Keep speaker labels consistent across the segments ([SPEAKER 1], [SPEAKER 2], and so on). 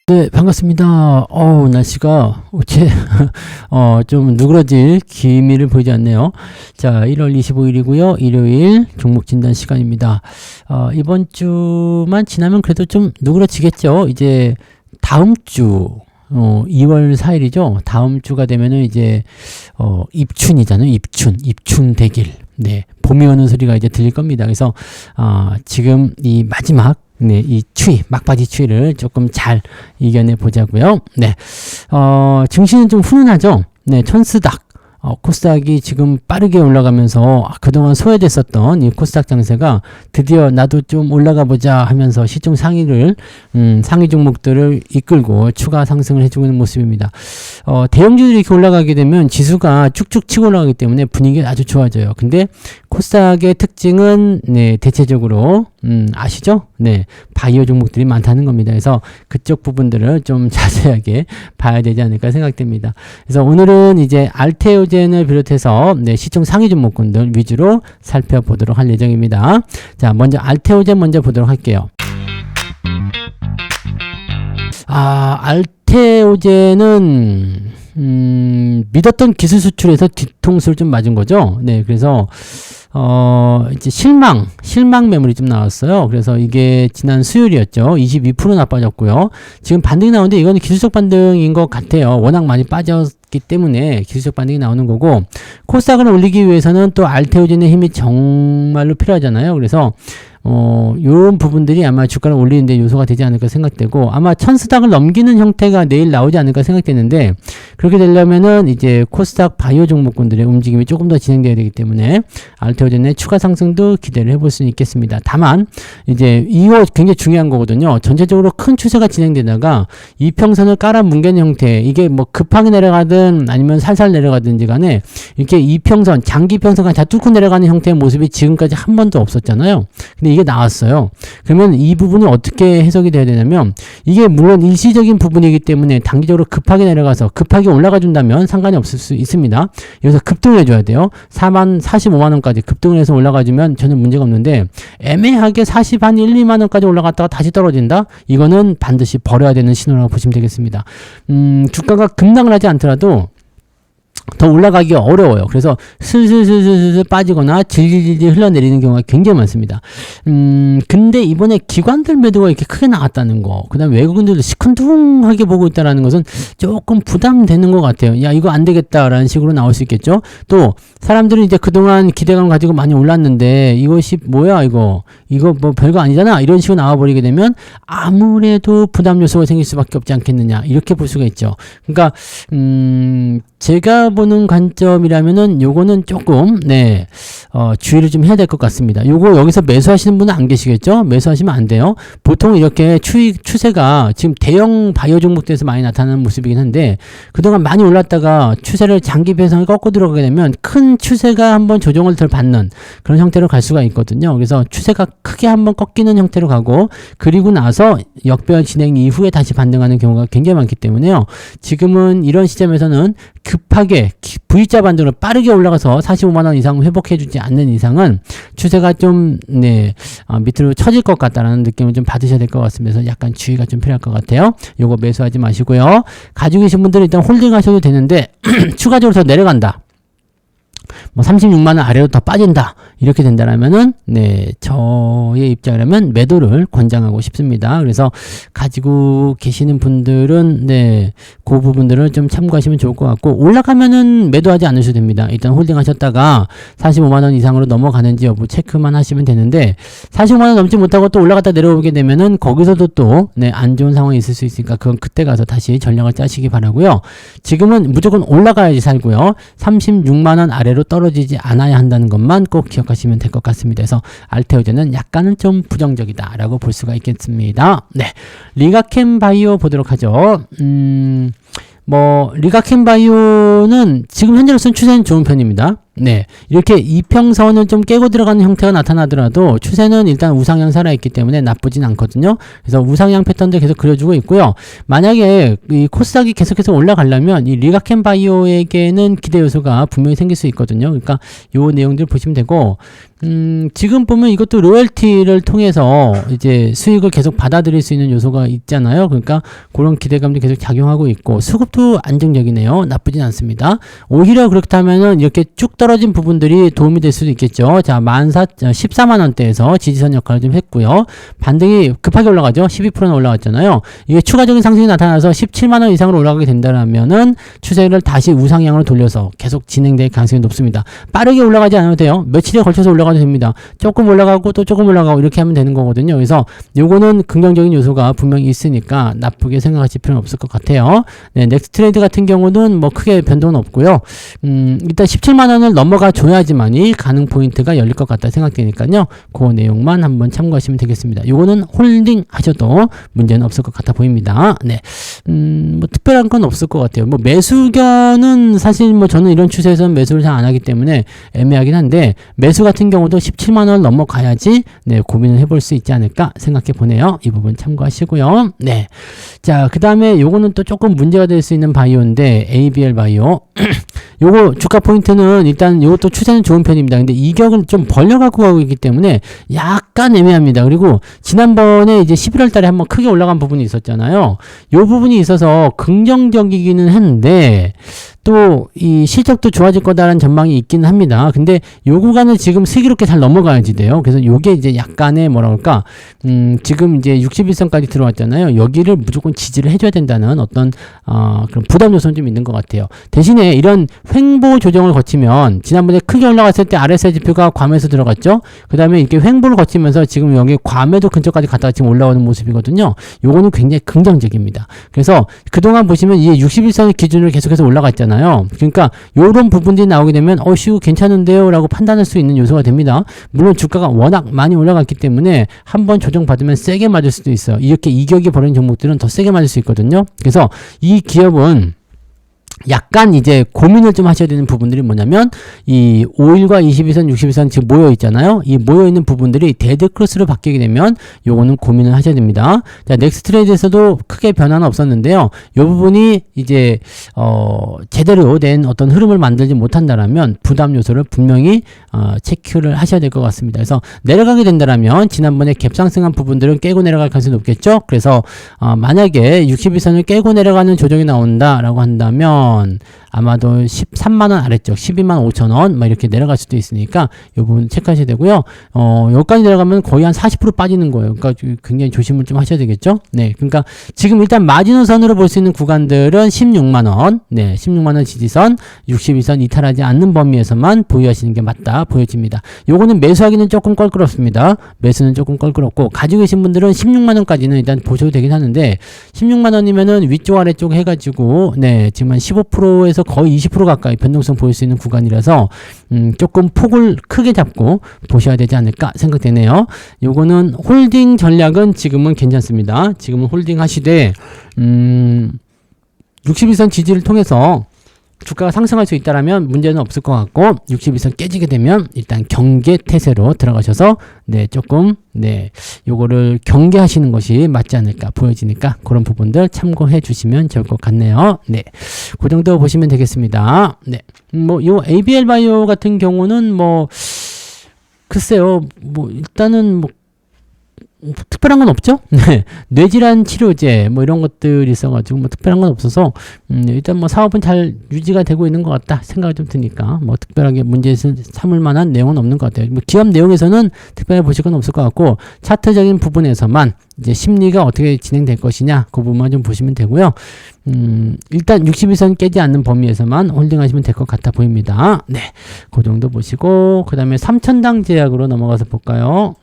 [SPEAKER 1] 네, 반갑습니다. 날씨가 어째 좀 누그러질 기미를 보이지 않네요. 자, 1월 25일이고요. 일요일 종목 진단 시간입니다. 이번 주만 지나면 그래도 좀 누그러지겠죠. 이제 다음 주 2월 4일이죠. 다음 주가 되면은 이제 입춘이잖아요. 입춘 대길. 네, 봄이 오는 소리가 이제 들릴 겁니다. 그래서 지금 이 마지막 이 추위, 막바지 추위를 조금 잘 이겨내 보자고요. 네, 증시는 좀 훈훈하죠. 네, 천스닥. 코스닥이 지금 빠르게 올라가면서 그동안 소외됐었던 이 코스닥 장세가 드디어 나도 좀 올라가 보자 하면서 시총 상위를 상위 종목들을 이끌고 추가 상승을 해주고 있는 모습입니다. 대형주들이 이렇게 올라가게 되면 지수가 쭉쭉 치고 올라가기 때문에 분위기가 아주 좋아져요. 근데 코스닥의 특징은 대체적으로 아시죠? 네, 바이오 종목들이 많다는 겁니다. 그래서 그쪽 부분들을 좀 자세하게 봐야 되지 않을까 생각됩니다. 그래서 오늘은 이제 알테오젠을 비롯해서 시총 상위 종목군들 위주로 살펴보도록 할 예정입니다. 자, 먼저 알테오젠 먼저 보도록 할게요. 알테오젠은 믿었던 기술 수출에서 뒤통수를 좀 맞은 거죠. 네, 그래서 이제 실망 매물이 좀 나왔어요. 그래서 이게 지난 수요일이었죠. 22% 나빠졌고요. 지금 반등이 나오는데 이거는 기술적 반등인 것 같아요. 워낙 많이 빠졌기 때문에 기술적 반등이 나오는 거고, 코스닥을 올리기 위해서는 또 알테오젠의 힘이 정말로 필요하잖아요. 그래서 요런 부분들이 아마 주가를 올리는데 요소가 되지 않을까 생각되고, 아마 천스닥을 넘기는 형태가 내일 나오지 않을까 생각되는데, 그렇게 되려면은 이제 코스닥 바이오 종목군들의 움직임이 조금 더 진행돼야 되기 때문에 알테오젠의 추가 상승도 기대를 해볼 수는 있겠습니다. 다만 이제 이거 굉장히 중요한 거거든요. 전체적으로 큰 추세가 진행되다가 이평선을 깔아 뭉개는 형태, 이게 뭐 급하게 내려가든 아니면 살살 내려가든지 간에 이렇게 이평선, 장기평선까지 다 뚫고 내려가는 형태의 모습이 지금까지 한 번도 없었잖아요. 근데 이게 나왔어요. 그러면 이 부분이 어떻게 해석이 돼야 되냐면, 이게 물론 일시적인 부분이기 때문에 단기적으로 급하게 내려가서 급하게 올라가 준다면 상관이 없을 수 있습니다. 여기서 급등을 해줘야 돼요. 45만원까지 급등을 해서 올라가 주면 전혀 문제가 없는데, 애매하게 1 2만원까지 올라갔다가 다시 떨어진다? 이거는 반드시 버려야 되는 신호라고 보시면 되겠습니다. 주가가 급락을 하지 않더라도 더 올라가기가 어려워요. 그래서 슬슬 빠지거나 질질질 흘러내리는 경우가 굉장히 많습니다. 근데 이번에 기관들 매도가 이렇게 크게 나왔다는 거, 그 다음에 외국인들도 시큰둥하게 보고 있다는 것은 조금 부담되는 것 같아요. 야, 이거 안 되겠다라는 식으로 나올 수 있겠죠. 또 사람들은 이제 그동안 기대감 가지고 많이 올랐는데 이것이 뭐야, 이거 뭐 별거 아니잖아, 이런 식으로 나와버리게 되면 아무래도 부담 요소가 생길 수밖에 없지 않겠느냐, 이렇게 볼 수가 있죠. 그러니까 제가 보는 관점이라면은 요거는 조금 주의를 좀 해야 될 것 같습니다. 요거 여기서 매수하시는 분은 안 계시겠죠? 매수하시면 안 돼요. 보통 이렇게 추세가 지금 대형 바이오 종목들에서 많이 나타나는 모습이긴 한데, 그동안 많이 올랐다가 추세를 장기 배상을 꺾고 들어가게 되면 큰 추세가 한번 조정을 덜 받는 그런 형태로 갈 수가 있거든요. 그래서 추세가 크게 한번 꺾이는 형태로 가고, 그리고 나서 역별 진행 이후에 다시 반등하는 경우가 굉장히 많기 때문에요. 지금은 이런 시점에서는 급하게 V자 반등으로 빠르게 올라가서 45만원 이상 회복해주지 않는 이상은 추세가 좀 밑으로 처질 것 같다라는 느낌을 좀 받으셔야 될 것 같습니다. 그래서 약간 주의가 좀 필요할 것 같아요. 요거 매수하지 마시고요. 가지고 계신 분들은 일단 홀딩 하셔도 되는데 추가적으로 더 내려간다, 뭐 36만원 아래로 더 빠진다, 이렇게 된다라면은 저의 입장이라면 매도를 권장하고 싶습니다. 그래서 가지고 계시는 분들은 그 부분들을 좀 참고하시면 좋을 것 같고, 올라가면은 매도하지 않으셔도 됩니다. 일단 홀딩 하셨다가 45만원 이상으로 넘어가는지 여부 체크만 하시면 되는데, 45만원 넘지 못하고 또 올라갔다 내려오게 되면은 거기서도 또 안 좋은 상황이 있을 수 있으니까 그건 그때 가서 다시 전략을 짜시기 바라고요. 지금은 무조건 올라가야지 살고요. 36만원 아래로 떨어지지 않아야 한다는 것만 꼭 기억하시면 될 것 같습니다. 그래서 알테오젠은 약간은 좀 부정적이다 라고 볼 수가 있겠습니다. 리가켄 바이오 보도록 하죠. 리가켄 바이오는 지금 현재로서는 추세는 좋은 편입니다. 네. 이렇게 이평선을 좀 깨고 들어가는 형태가 나타나더라도 추세는 일단 우상향 살아있기 때문에 나쁘진 않거든요. 그래서 우상향 패턴도 계속 그려주고 있고요. 만약에 이 코스닥이 계속해서 올라가려면 이 리가켄 바이오에게는 기대 요소가 분명히 생길 수 있거든요. 그러니까 요 내용들 보시면 되고, 지금 보면 이것도 로열티를 통해서 이제 수익을 계속 받아들일 수 있는 요소가 있잖아요. 그러니까 그런 기대감도 계속 작용하고 있고, 수급도 안정적이네요. 나쁘진 않습니다. 오히려 그렇다면은 이렇게 쭉 떨어진 부분들이 도움이 될 수도 있겠죠. 자, 14만원대에서 지지선 역할을 좀 했고요. 반등이 급하게 올라가죠. 12%는 올라갔잖아요. 이게 추가적인 상승이 나타나서 17만원 이상으로 올라가게 된다면은 추세를 다시 우상향으로 돌려서 계속 진행될 가능성이 높습니다. 빠르게 올라가지 않아도 돼요. 며칠에 걸쳐서 올라가도 됩니다. 조금 올라가고 또 조금 올라가고 이렇게 하면 되는 거거든요. 그래서 요거는 긍정적인 요소가 분명히 있으니까 나쁘게 생각하실 필요는 없을 것 같아요. 네, 넥스트 트레이드 같은 경우는 뭐 크게 변동은 없고요. 일단 17만원을 넘어가 줘야지만이 가능 포인트가 열릴 것 같다 생각되니까요. 그 내용만 한번 참고하시면 되겠습니다. 요거는 홀딩 하셔도 문제는 없을 것 같아 보입니다. 네. 뭐 특별한 건 없을 것 같아요. 뭐 매수견은 사실 뭐 저는 이런 추세에서는 매수를 잘 안 하기 때문에 애매하긴 한데, 매수 같은 경우도 17만원을 넘어가야지 네, 고민을 해볼 수 있지 않을까 생각해 보네요. 이 부분 참고하시고요. 네. 자, 그 다음에 요거는 또 조금 문제가 될 수 있는 바이오인데, ABL 바이오. 요거 주가 포인트는 일단 요것도 추세는 좋은 편입니다. 근데 이격은 좀 벌려갖고 가고 있기 때문에 약간 애매합니다. 그리고 지난번에 이제 11월 달에 한번 크게 올라간 부분이 있었잖아요. 요 부분이 있어서 긍정적이기는 한데, 또 이 실적도 좋아질 거다라는 전망이 있기는 합니다. 근데 요 구간을 지금 슬기롭게 잘 넘어가야지 돼요. 그래서 요게 이제 약간의 뭐라 그럴까, 지금 이제 61선까지 들어왔잖아요. 여기를 무조건 지지를 해줘야 된다는 어떤 그런 부담 요소는 좀 있는 것 같아요. 대신에 이런 횡보 조정을 거치면, 지난번에 크게 올라갔을 때 RSI 지표가 괌에서 들어갔죠. 그 다음에 이렇게 횡보를 거치면서 지금 여기 괌에도 근처까지 갔다가 지금 올라오는 모습이거든요. 요거는 굉장히 긍정적입니다. 그래서 그동안 보시면 이 61선을 기준으로 계속해서 올라갔잖아요. 그러니까 요런 부분들이 나오게 되면 쉬우 괜찮은데요 라고 판단할 수 있는 요소가 됩니다. 물론 주가가 워낙 많이 올라갔기 때문에 한번 조정받으면 세게 맞을 수도 있어요. 이렇게 이격이 벌어진 종목들은 더 세게 맞을 수 있거든요. 그래서 이 기업은 약간 이제 고민을 좀 하셔야 되는 부분들이 뭐냐면, 이 5일과 22선, 62선 지금 모여 있잖아요. 이 모여 있는 부분들이 데드 크로스로 바뀌게 되면 요거는 고민을 하셔야 됩니다. 자, 넥스트 트레이드에서도 크게 변화는 없었는데요. 요 부분이 이제 제대로 된 어떤 흐름을 만들지 못한다라면 부담 요소를 분명히 체크를 하셔야 될 것 같습니다. 그래서 내려가게 된다라면 지난번에 갭상승한 부분들은 깨고 내려갈 가능성이 높겠죠. 그래서 만약에 62선을 깨고 내려가는 조정이 나온다라고 한다면 아마도 13만원 아래쪽 12만 5천원 막 이렇게 내려갈 수도 있으니까 이 부분 체크하셔야 되고요. 여기까지 내려가면 거의 한 40% 빠지는 거예요. 그러니까 굉장히 조심을 좀 하셔야 되겠죠. 네, 그러니까 지금 일단 마지노선으로 볼 수 있는 구간들은 16만원, 네, 16만원 지지선, 62선 이탈하지 않는 범위에서만 보유하시는 게 맞다 보여집니다. 요거는 매수하기는 조금 껄끄럽습니다. 매수는 조금 껄끄럽고, 가지고 계신 분들은 16만원까지는 일단 보셔도 되긴 하는데, 16만원이면은 위쪽 아래쪽 해가지고 네, 지금 한 15%에서 거의 20% 가까이 변동성 보일 수 있는 구간이라서 조금 폭을 크게 잡고 보셔야 되지 않을까 생각되네요. 요거는 홀딩 전략은 지금은 괜찮습니다. 지금은 홀딩 하시되 61선 지지를 통해서 주가가 상승할 수 있다라면 문제는 없을 것 같고, 62선 깨지게 되면 일단 경계 태세로 들어가셔서 네, 조금 네, 요거를 경계하시는 것이 맞지 않을까 보여지니까 그런 부분들 참고해 주시면 좋을 것 같네요. 네, 그 정도 보시면 되겠습니다. 네, 뭐 요 ABL 바이오 같은 경우는 뭐 글쎄요, 뭐 일단은 뭐 특별한 건 없죠? 네. 뇌질환 치료제, 뭐 이런 것들이 있어가지고, 뭐 특별한 건 없어서, 일단 뭐 사업은 잘 유지가 되고 있는 것 같다 생각이 좀 드니까, 뭐 특별하게 문제 삼을 만한 내용은 없는 것 같아요. 뭐 기업 내용에서는 특별히 보실 건 없을 것 같고, 차트적인 부분에서만 이제 심리가 어떻게 진행될 것이냐, 그 부분만 좀 보시면 되고요. 일단 61선 깨지 않는 범위에서만 홀딩 하시면 될 것 같아 보입니다. 네. 그 정도 보시고, 그 다음에 삼천당 제약으로 넘어가서 볼까요?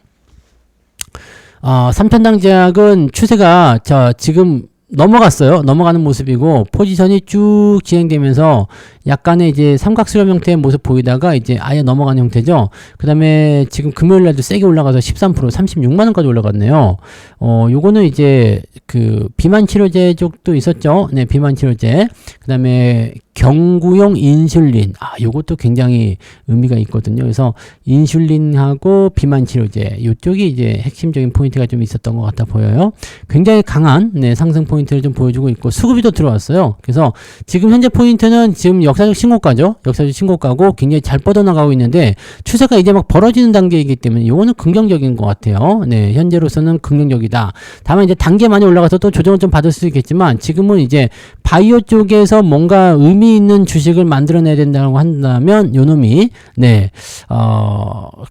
[SPEAKER 1] 삼천당 제약은 추세가 지금 넘어갔어요. 넘어가는 모습이고 포지션이 쭉 진행되면서 약간의 이제 삼각수렴 형태의 모습 보이다가 이제 아예 넘어가는 형태죠. 그 다음에 지금 금요일 날도 세게 올라가서 13% 36만원까지 올라갔네요. 요거는 이제 그 비만 치료제 쪽도 있었죠. 네, 비만 치료제. 그 다음에 경구용 인슐린. 요것도 굉장히 의미가 있거든요. 그래서 인슐린하고 비만 치료제. 요쪽이 이제 핵심적인 포인트가 좀 있었던 것 같아 보여요. 굉장히 강한, 네, 상승 포인트를 좀 보여주고 있고, 수급이 또 들어왔어요. 그래서 지금 현재 포인트는 지금 역사적 신고가죠. 역사적 신고가고 굉장히 잘 뻗어나가고 있는데, 추세가 이제 막 벌어지는 단계이기 때문에 요거는 긍정적인 것 같아요. 네, 현재로서는 긍정적이다. 다만 이제 단계 많이 올라가서 또 조정을 좀 받을 수 있겠지만, 지금은 이제 바이오 쪽에서 뭔가 의미 있는 주식을 만들어내야 된다고 한다면 요놈이 네,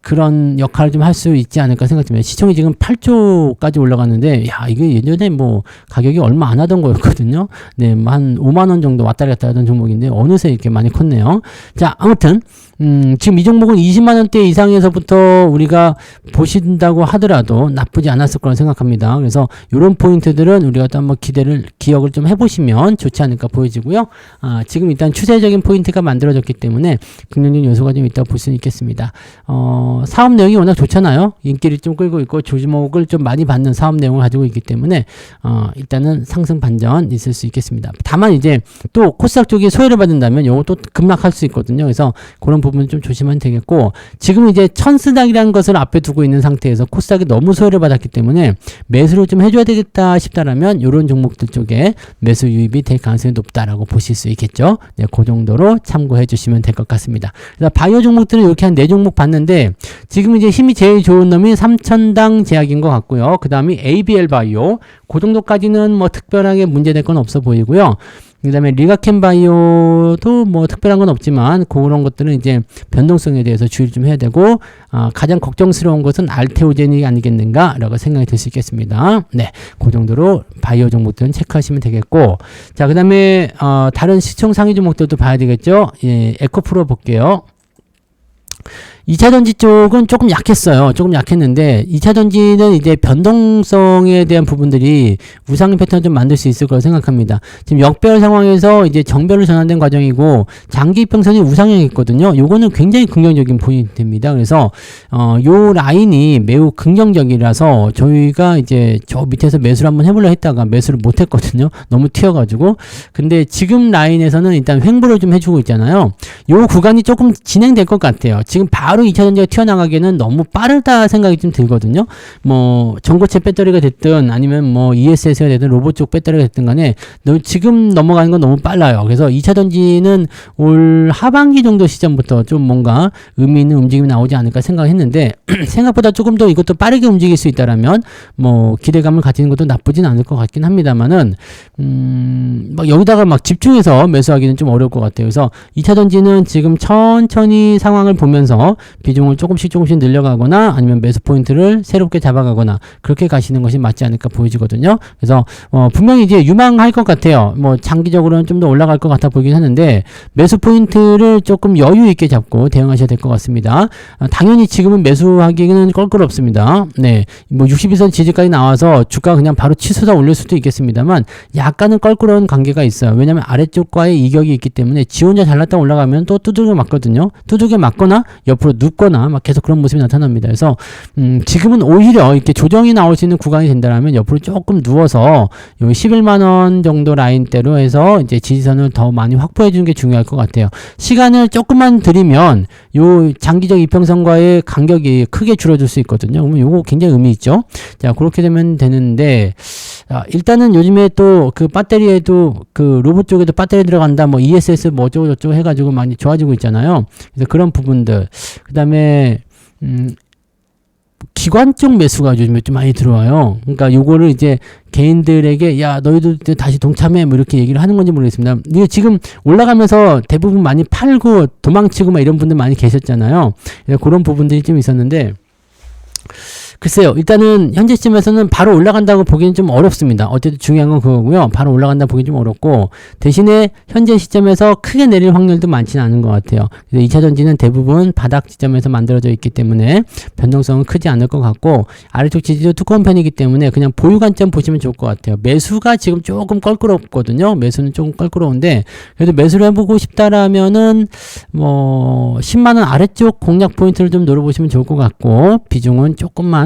[SPEAKER 1] 그런 역할을 좀 할 수 있지 않을까 생각됩니다. 시총이 지금 8조까지 올라갔는데, 야, 이게 예전에 뭐 가격이 얼마 안 하던 거였거든요. 네, 한 5만원 정도 왔다 갔다 하던 종목인데 어느새 이렇게 많이 컸네요. 자, 아무튼 지금 이 종목은 20만원대 이상에서부터 우리가 보신다고 하더라도 나쁘지 않았을 거라 생각합니다. 그래서 이런 포인트들은 우리가 또 한번 기억을 좀 해보시면 좋지 않을까 보여지고요. 지금 일단 추세적인 포인트가 만들어졌기 때문에 긍정적인 요소가 좀 있다고 볼 수 있겠습니다. 사업 내용이 워낙 좋잖아요. 인기를 좀 끌고 있고 조주목을 좀 많이 받는 사업 내용을 가지고 있기 때문에 일단은 상승 반전 있을 수 있겠습니다. 다만 이제 또 코스닥 쪽이 소외를 받는다면 이것도 급락할 수 있거든요. 그래서 그런 부분 좀 조심하면 되겠고, 지금 이제 천스닥이라는 것을 앞에 두고 있는 상태에서 코스닥이 너무 소외를 받았기 때문에 매수를 좀 해줘야 되겠다 싶다라면 이런 종목들 쪽에 매수 유입이 될 가능성이 높다라고 보실 수 있겠죠. 네, 그 정도로 참고해 주시면 될 것 같습니다. 그래서 바이오 종목들은 이렇게 한 4종목 봤는데, 지금 이제 힘이 제일 좋은 놈이 삼천당 제약인 것 같고요. 그 다음이 ABL 바이오, 그 정도까지는 뭐 특별하게 문제될 건 없어 보이고요. 그 다음에 리가켄 바이오도 뭐 특별한 건 없지만 그런 것들은 이제 변동성에 대해서 주의를 좀 해야 되고, 가장 걱정스러운 것은 알테오젠이 아니겠는가 라고 생각이 들 수 있겠습니다. 네, 그 정도로 바이오 종목들은 체크하시면 되겠고, 자, 그 다음에 다른 시총 상위 종목들도 봐야 되겠죠. 예, 에코프로 볼게요. 2차전지 쪽은 조금 약했어요. 조금 약했는데 2차전지는 이제 변동성에 대한 부분들이 우상향 패턴을 좀 만들 수 있을 거라고 생각합니다. 지금 역별 상황에서 이제 정별로 전환된 과정이고 장기 이평선이 우상향했거든요. 요거는 굉장히 긍정적인 포인트입니다. 그래서 요 라인이 매우 긍정적이라서 저희가 이제 저 밑에서 매수를 한번 해보려 했다가 매수를 못 했거든요. 너무 튀어가지고. 근데 지금 라인에서는 일단 횡보를 좀 해주고 있잖아요. 요 구간이 조금 진행될 것 같아요. 지금 바로 2차전지가 튀어나가기에는 너무 빠르다 생각이 좀 들거든요. 뭐 전고체 배터리가 됐든 아니면 뭐 ESS가 됐든 로봇 쪽 배터리가 됐든 간에 지금 넘어가는 건 너무 빨라요. 그래서 2차전지는 올 하반기 정도 시점부터 좀 뭔가 의미 있는 움직임이 나오지 않을까 생각했는데 생각보다 조금 더 이것도 빠르게 움직일 수 있다라면 뭐 기대감을 가지는 것도 나쁘진 않을 것 같긴 합니다만은 막 여기다가 막 집중해서 매수하기는 좀 어려울 것 같아요. 그래서 2차전지는 지금 천천히 상황을 보면서 비중을 조금씩 늘려가거나 아니면 매수 포인트를 새롭게 잡아가거나 그렇게 가시는 것이 맞지 않을까 보여지거든요. 그래서 분명히 이제 유망할 것 같아요. 뭐 장기적으로는 좀 더 올라갈 것 같아 보이긴 하는데 매수 포인트를 조금 여유 있게 잡고 대응하셔야 될 것 같습니다. 당연히 지금은 매수하기는 껄끄럽습니다. 네, 뭐 62선 지지까지 나와서 주가 그냥 바로 치솟아 올릴 수도 있겠습니다만 약간은 껄끄러운 관계가 있어요. 왜냐하면 아래쪽과의 이격이 있기 때문에 지 혼자 잘났다 올라가면 또 두들겨 맞거든요. 두들겨 맞거나 옆으로 눕거나 막 계속 그런 모습이 나타납니다. 그래서 지금은 오히려 이렇게 조정이 나올 수 있는 구간이 된다면 옆으로 조금 누워서 요 11만원 정도 라인대로 해서 이제 지지선을 더 많이 확보해 주는 게 중요할 것 같아요. 시간을 조금만 들이면 요 장기적 이평선과의 간격이 크게 줄어들 수 있거든요. 그러면 요거 굉장히 의미 있죠. 자, 그렇게 되면 되는데 일단은 요즘에 또 그 배터리에도 그 로봇 쪽에도 배터리 들어간다 뭐 ESS 뭐 어쩌고 저쩌고 해가지고 많이 좋아지고 있잖아요. 그래서 그런 부분들, 그 다음에 기관 쪽 매수가 요즘에 좀 많이 들어와요. 그러니까 요거를 이제 개인들에게 야 너희도 다시 동참해 뭐 이렇게 얘기를 하는 건지 모르겠습니다. 이게 지금 올라가면서 대부분 많이 팔고 도망치고 막 이런 분들 많이 계셨잖아요. 그런 부분들이 좀 있었는데 글쎄요. 일단은 현재 시점에서는 바로 올라간다고 보기는 좀 어렵습니다. 어쨌든 중요한 건 그거고요. 바로 올라간다 보기 좀 어렵고 대신에 현재 시점에서 크게 내릴 확률도 많지는 않은 것 같아요. 그래서 2차 전지는 대부분 바닥 지점에서 만들어져 있기 때문에 변동성은 크지 않을 것 같고 아래쪽 지지도 두꺼운 편이기 때문에 그냥 보유 관점 보시면 좋을 것 같아요. 매수가 지금 조금 껄끄럽거든요. 매수는 조금 껄끄러운데 그래도 매수를 해보고 싶다라면은 뭐 10만 원 아래쪽 공략 포인트를 좀 노려보시면 좋을 것 같고 비중은 조금만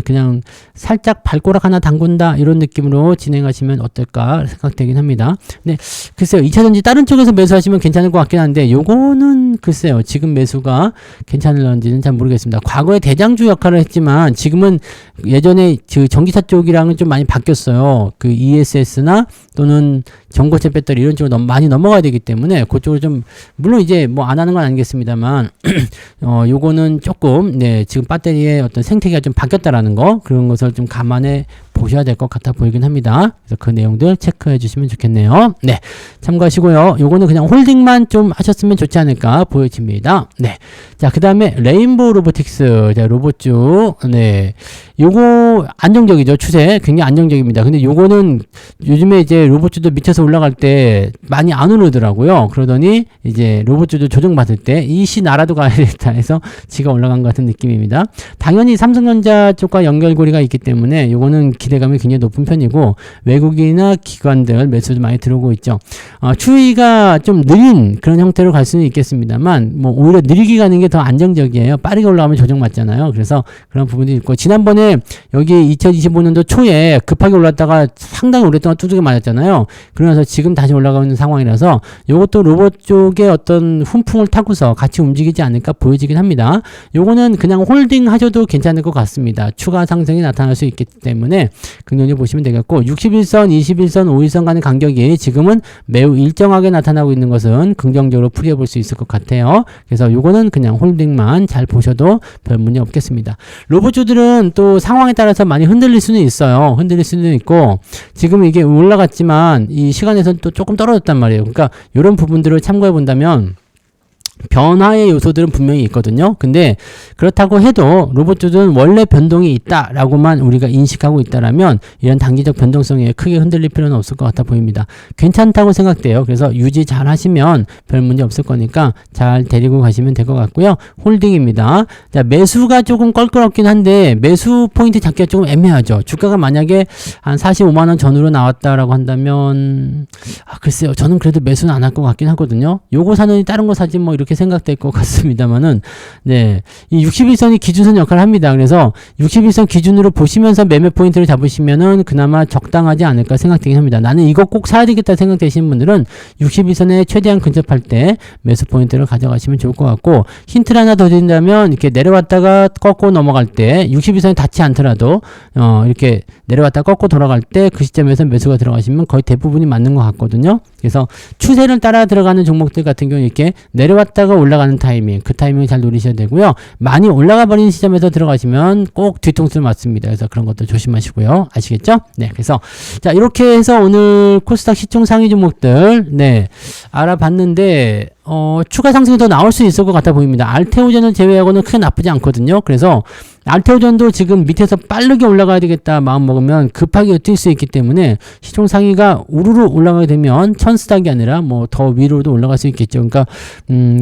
[SPEAKER 1] 그냥 살짝 발꼬락 하나 담근다 이런 느낌으로 진행하시면 어떨까 생각되긴 합니다. 네, 글쎄요. 2차전지 다른 쪽에서 매수하시면 괜찮을 것 같긴 한데 요거는 글쎄요. 지금 매수가 괜찮을런지는 잘 모르겠습니다. 과거에 대장주 역할을 했지만 지금은 예전에 그 전기차 쪽이랑은 좀 많이 바뀌었어요. 그 ESS나 또는 전고체 배터리 이런 쪽으로 많이 넘어가야 되기 때문에 그쪽으로 좀 물론 이제 뭐 안 하는 건 아니겠습니다만 요거는 조금 지금 배터리의 어떤 생태계가 좀 바뀌었다라는 거 그런 것을 좀 감안해 보셔야 될 것 같아 보이긴 합니다. 그래서 그 내용들 체크해 주시면 좋겠네요. 네, 참고하시고요. 요거는 그냥 홀딩만 좀 하셨으면 좋지 않을까 보여집니다. 네, 자 그 다음에 레인보우 로보틱스 자 로봇주 요거 안정적이죠. 추세 굉장히 안정적입니다. 근데 요거는 요즘에 이제 로봇주도 밑에서 올라갈 때 많이 안 오르더라고요. 그러더니 이제 로봇주도 조정받을 때 이씨 나라도 가야 되겠다 해서 지가 올라간 것 같은 느낌입니다. 당연히 삼성전자 쪽과 연결고리가 있기 때문에 요거는 기대감이 굉장히 높은 편이고 외국인이나 기관들 매수도 많이 들어오고 있죠. 추이가 좀 느린 그런 형태로 갈 수는 있겠습니다만 뭐 오히려 느리게 가는 게 더 안정적이에요. 빠르게 올라가면 조정받잖아요. 그래서 그런 부분도 있고 지난번에 여기 2025년도 초에 급하게 올랐다가 상당히 오랫동안 두들겨 맞았잖아요. 그러면서 지금 다시 올라가는 상황이라서 이것도 로봇 쪽의 어떤 훈풍을 타고서 같이 움직이지 않을까 보여지긴 합니다. 요거는 그냥 홀딩 하셔도 괜찮을 것 같습니다. 추가 상승이 나타날 수 있기 때문에 긍정적으로 보시면 되겠고 61선, 21선, 5일선 간의 간격이 지금은 매우 일정하게 나타나고 있는 것은 긍정적으로 풀이해 볼 수 있을 것 같아요. 그래서 요거는 그냥 홀딩만 잘 보셔도 별 문제 없겠습니다. 로봇주들은 또 상황에 따라서 많이 흔들릴 수는 있어요. 흔들릴 수는 있고 지금 이게 올라갔지만 이 시간에서는 또 조금 떨어졌단 말이에요. 그러니까 이런 부분들을 참고해 본다면 변화의 요소들은 분명히 있거든요. 근데 그렇다고 해도 로봇주들은 원래 변동이 있다라고만 우리가 인식하고 있다라면 이런 단기적 변동성에 크게 흔들릴 필요는 없을 것 같아 보입니다. 괜찮다고 생각돼요. 그래서 유지 잘 하시면 별 문제 없을 거니까 잘 데리고 가시면 될 것 같고요. 홀딩입니다. 자, 매수가 조금 껄끄럽긴 한데 매수 포인트 잡기가 조금 애매하죠. 주가가 만약에 한 45만 원 전후로 나왔다라고 한다면 글쎄요. 저는 그래도 매수는 안 할 것 같긴 하거든요. 요거 사느니 다른 거 사지 뭐 이렇게 생각될 것 같습니다만은 이 61선이 기준선 역할을 합니다. 그래서 61선 기준으로 보시면서 매매 포인트를 잡으시면은 그나마 적당하지 않을까 생각되긴 합니다. 나는 이거 꼭 사야 되겠다 생각되시는 분들은 61선에 최대한 근접할 때 매수 포인트를 가져가시면 좋을 것 같고 힌트를 하나 더 드린다면 이렇게 내려왔다가 꺾고 넘어갈 때 61선이 닿지 않더라도 이렇게 내려왔다 꺾고 돌아갈 때 그 시점에서 매수가 들어가시면 거의 대부분이 맞는 것 같거든요. 그래서 추세를 따라 들어가는 종목들 같은 경우는 이렇게 내려왔다가 올라가는 타이밍 그 타이밍을 잘 노리셔야 되고요. 많이 올라가 버린 시점에서 들어가시면 꼭 뒤통수를 맞습니다. 그래서 그런 것도 조심하시고요. 아시겠죠? 네, 그래서 자 이렇게 해서 오늘 코스닥 시총 상위 종목들 알아봤는데 추가 상승이 더 나올 수 있을 것 같아 보입니다. 알테오전을 제외하고는 크게 나쁘지 않거든요. 그래서 알테오전도 지금 밑에서 빠르게 올라가야 되겠다 마음 먹으면 급하게 뛸 수 있기 때문에 시총 상위가 우르르 올라가게 되면 천스닥이 아니라 뭐 더 위로도 올라갈 수 있겠죠. 그러니까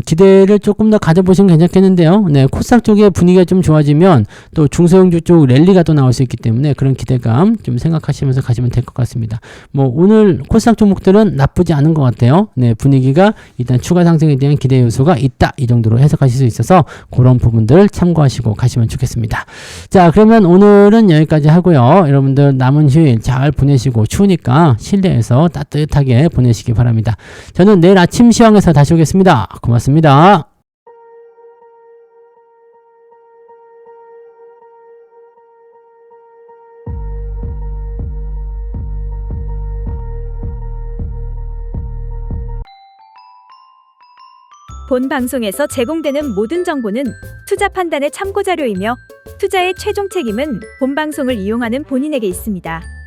[SPEAKER 1] 기대를 조금 더 가져보시면 괜찮겠는데요. 네, 코스닥 쪽의 분위기가 좀 좋아지면 또 중소형주 쪽 랠리가 또 나올 수 있기 때문에 그런 기대감 좀 생각하시면서 가시면 될 것 같습니다. 뭐 오늘 코스닥 종목들은 나쁘지 않은 것 같아요. 네, 분위기가 일단 추가 상승에 대한 기대 요소가 있다 이 정도로 해석하실 수 있어서 그런 부분들 참고하시고 가시면 좋겠습니다. 자, 그러면 오늘은 여기까지 하고요. 여러분들 남은 휴일 잘 보내시고 추우니까 실내에서 따뜻하게 보내시기 바랍니다. 저는 내일 아침 시황에서 다시 오겠습니다. 고맙습니다.
[SPEAKER 2] 본 방송에서 제공되는 모든 정보는 투자 판단의 참고 자료이며 투자의 최종 책임은 본 방송을 이용하는 본인에게 있습니다.